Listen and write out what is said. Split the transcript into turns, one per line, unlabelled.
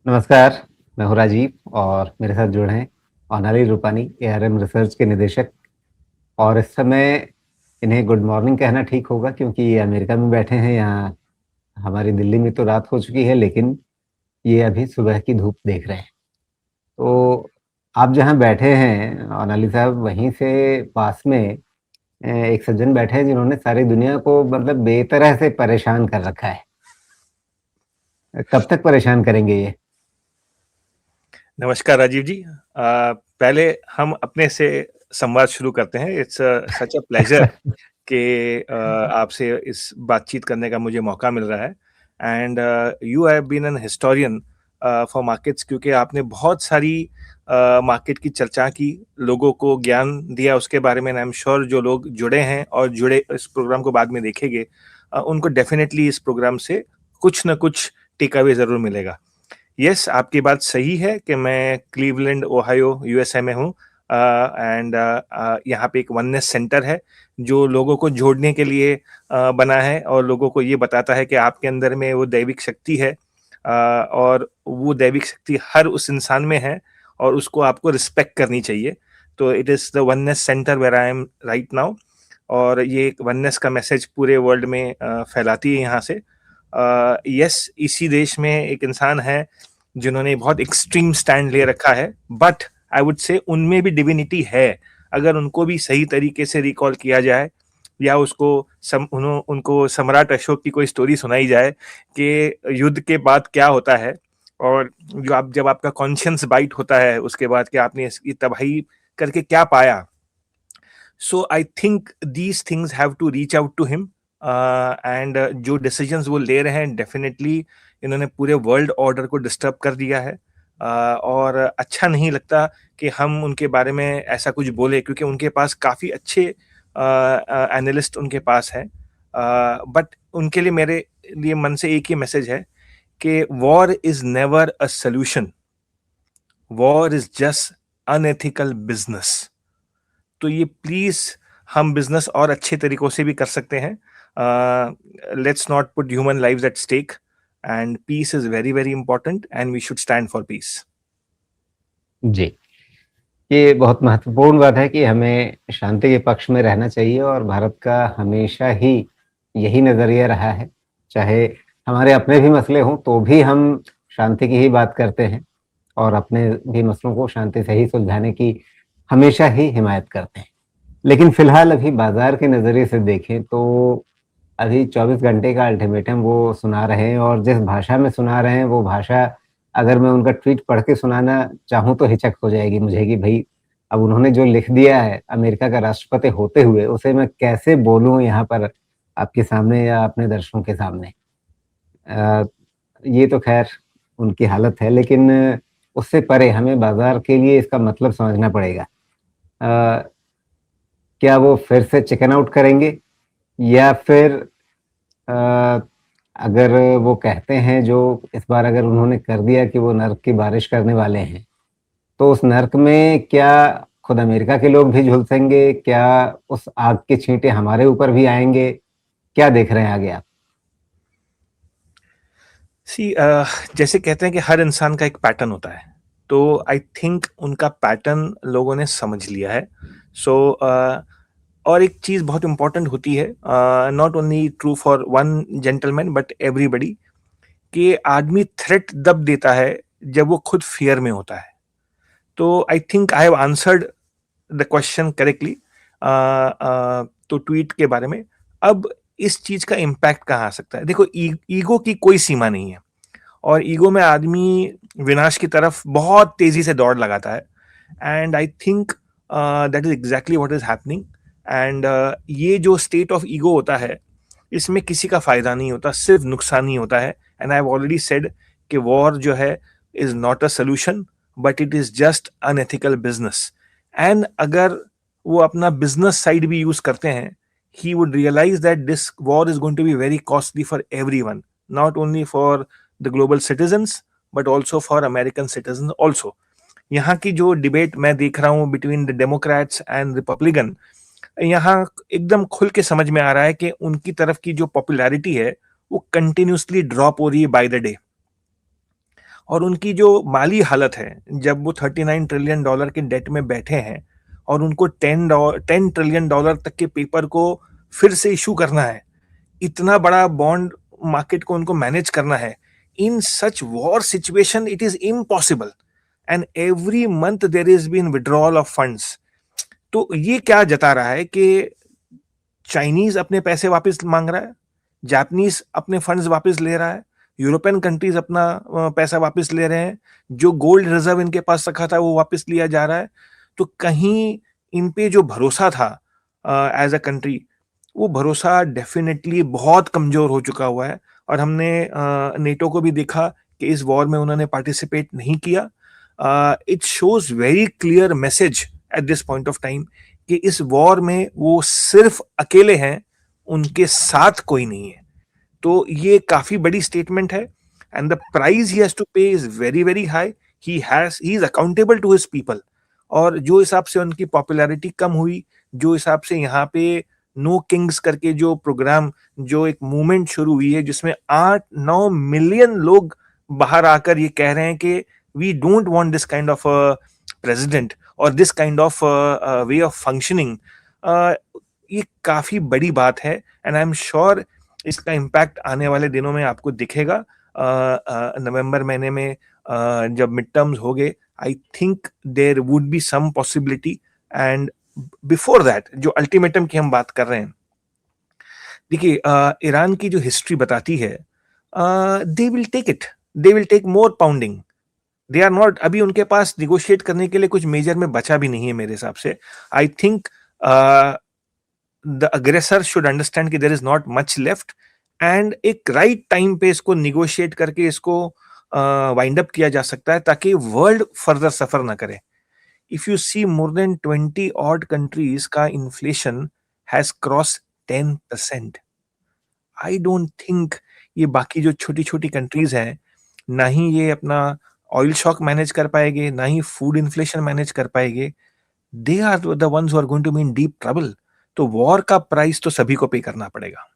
नमस्कार, मैं हूँ राजीव और मेरे साथ जुड़े हैं ओनाली रूपानी, एआरएम रिसर्च के निदेशक। और इस समय इन्हें गुड मॉर्निंग कहना ठीक होगा क्योंकि ये अमेरिका में बैठे हैं। यहाँ हमारी दिल्ली में तो रात हो चुकी है, लेकिन ये अभी सुबह की धूप देख रहे हैं। तो आप जहाँ बैठे हैं ओनाली साहब, वहीं से पास में एक सज्जन बैठे हैं जिन्होंने सारी दुनिया को मतलब बेतरह से परेशान कर रखा है। कब तक परेशान करेंगे ये?
नमस्कार राजीव जी। पहले हम अपने से संवाद शुरू करते हैं। इट्स सच अ प्लेजर कि आपसे इस बातचीत करने का मुझे मौका मिल रहा है। And you have been an historian for markets, क्योंकि आपने बहुत सारी मार्केट की चर्चा की, लोगों को ज्ञान दिया उसके बारे में। आई एम श्योर जो लोग जुड़े हैं और जुड़े इस प्रोग्राम को बाद में देखेंगे, उनको डेफिनेटली इस प्रोग्राम से कुछ ना कुछ टेक अवे जरूर मिलेगा। यस, आपकी बात सही है कि मैं क्लीवलैंड ओहायो यूएसए में हूँ। एंड यहाँ पे एक वननेस सेंटर है जो लोगों को जोड़ने के लिए बना है और लोगों को ये बताता है कि आपके अंदर में वो दैविक शक्ति है, और वो दैविक शक्ति हर उस इंसान में है और उसको आपको रिस्पेक्ट करनी चाहिए। तो it is the oneness centre where I am right now. और ये एक वननेस का मैसेज पूरे वर्ल्ड में फैलाती है यहाँ से। यस, इसी देश में एक इंसान है जिन्होंने बहुत एक्सट्रीम स्टैंड ले रखा है, बट आई वुड से उनमें भी डिविनिटी है। अगर उनको भी सही तरीके से रिकॉल किया जाए या उनको सम्राट अशोक की कोई स्टोरी सुनाई जाए कि युद्ध के बाद क्या होता है, और जब आपका कॉन्शियंस बाइट होता है उसके बाद कि आपने इसकी तबाही करके क्या पाया। So I think these things have to reach out to him. And जो डिसीजंस वो ले रहे हैं, डेफिनेटली इन्होंने पूरे वर्ल्ड ऑर्डर को डिस्टर्ब कर दिया है। और अच्छा नहीं लगता कि हम उनके बारे में ऐसा कुछ बोले, क्योंकि उनके पास काफ़ी अच्छे एनालिस्ट उनके पास हैं। बट उनके लिए, मेरे लिए मन से एक ही मैसेज है कि war is never a solution, war is just unethical business. तो ये प्लीज, हम बिजनेस और अच्छे तरीकों से भी कर सकते हैं। Let's not put human lives at stake, and peace is very very important and we should stand for peace.
जी। ये बहुत महत्वपूर्ण बात है कि हमें शांति के पक्ष में रहना चाहिए और भारत का हमेशा ही यही नज़रिया रहा है। चाहे हमारे अपने भी मसले हों, तो भी हम शांति की ही बात करते हैं और अपने भी मसलों को शांति से ही सुलझाने की हमेशा ही हिमायत करते हैं। लेकिन फ़िलहाल अभी बाज़ार के नज़रिए से देखें तो अभी 24 घंटे का अल्टीमेटम वो सुना रहे हैं और जिस भाषा में सुना रहे हैं, वो भाषा अगर मैं उनका ट्वीट पढ़ के सुनाना चाहूँ तो हिचक हो जाएगी मुझे कि भई, अब उन्होंने जो लिख दिया है अमेरिका का राष्ट्रपति होते हुए, उसे मैं कैसे बोलूँ यहाँ पर आपके सामने या अपने दर्शकों के सामने। अ, ये तो ख़ैर उनकी हालत है, लेकिन उससे परे हमें बाज़ार के लिए इसका मतलब समझना पड़ेगा। अ, क्या वो फिर से चिकन आउट करेंगे या फिर अ, अगर वो कहते हैं, जो इस बार अगर उन्होंने कर दिया कि वो नर्क की बारिश करने वाले हैं, तो उस नर्क में क्या खुद अमेरिका के लोग भी झुलसेंगे? क्या उस आग के छींटे हमारे ऊपर भी आएँगे? क्या देख रहे हैं आगे आप?
सी, जैसे कहते हैं कि हर इंसान का एक पैटर्न होता है, तो आई थिंक उनका पैटर्न लोगों ने समझ लिया है। सो और एक चीज बहुत इंपॉर्टेंट होती है, not only true for one gentleman but everybody, कि आदमी थ्रेट दब देता है जब वो खुद फियर में होता है। तो I think I have answered the question correctly. तो ट्वीट के बारे में, अब इस चीज का इम्पैक्ट कहाँ आ सकता है? देखो, ईगो की कोई सीमा नहीं है, और ईगो में आदमी विनाश की तरफ बहुत तेजी से दौड़ लगाता है। And I think that is exactly what is happening. And ये जो स्टेट ऑफ ईगो होता है, इसमें किसी का फायदा नहीं होता, सिर्फ नुकसान ही होता है। And I have already said कि वॉर जो है is not a solution, but it is just unethical business. And अगर वो अपना बिजनेस साइड भी यूज करते हैं, he would realize that this war is going to be very costly for everyone, not only for the global citizens but also for American citizens also. यहाँ की जो debate मैं देख रहा हूँ between the Democrats and Republican, यहाँ एकदम खुल के समझ में आ रहा है कि उनकी तरफ की जो पॉपुलैरिटी है वो कंटिन्यूसली ड्रॉप हो रही है बाय द डे। और उनकी जो माली हालत है, जब वो $39 ट्रिलियन के डेट में बैठे हैं और उनको $10 ट्रिलियन तक के पेपर को फिर से इशू करना है, इतना बड़ा बॉन्ड मार्केट को उनको मैनेज करना है, in such war situation it is impossible, and every month there is been withdrawal of funds. तो ये क्या जता रहा है कि चाइनीज अपने पैसे वापस मांग रहा है, जापानीज अपने फंड्स वापस ले रहा है, यूरोपियन कंट्रीज अपना पैसा वापस ले रहे हैं, जो गोल्ड रिजर्व इनके पास रखा था वो वापस लिया जा रहा है। तो कहीं इन पे जो भरोसा था एज अ कंट्री, वो भरोसा डेफिनेटली बहुत कमजोर हो चुका हुआ है। और हमने नेटो को भी देखा कि इस वॉर में उन्होंने पार्टिसिपेट नहीं किया। It shows very clear message at this point of time कि इस वॉर में वो सिर्फ अकेले हैं, उनके साथ कोई नहीं है। तो ये काफी बड़ी स्टेटमेंट है, and the price he has to pay is very very high. He is accountable to his people. और जो हिसाब से उनकी पॉपुलैरिटी कम हुई, जो हिसाब से यहाँ पे नो किंग्स करके जो प्रोग्राम, जो एक मूवमेंट शुरू हुई है जिसमें 8-9 मिलियन लोग बाहर आकर ये कह रहे हैं कि we don't want this kind of president और this kind of way of functioning, ये काफी बड़ी बात है। एंड आई एम श्योर इसका इम्पैक्ट आने वाले दिनों में आपको दिखेगा। नवंबर महीने में जब मिड टर्म्स हो गए, I think there would be some possibility. And before that, जो अल्टीमेटम की हम बात कर रहे हैं, देखिए ईरान की जो हिस्ट्री बताती है, they will take it, they will take more pounding. They are not, अभी उनके पास निगोशिएट करने के लिए कुछ मेजर में बचा भी नहीं है मेरे हिसाब से। I think the aggressor should understand कि there is not much left, and एक राइट टाइम पे इसको निगोशिएट करके इसको वाइंड अप किया जा सकता है ताकि वर्ल्ड फर्दर सफर ना करे। If you see, more than 20 odd countries का inflation has crossed 10%. I don't think ये बाकी जो छोटी छोटी कंट्रीज हैं, ना ही ये अपना ऑयल शॉक मैनेज कर पाएंगे, ना ही फूड इन्फ्लेशन मैनेज कर पाएंगे। They are the ones who are going to be in deep trouble. तो वॉर का प्राइस तो सभी को पे करना पड़ेगा।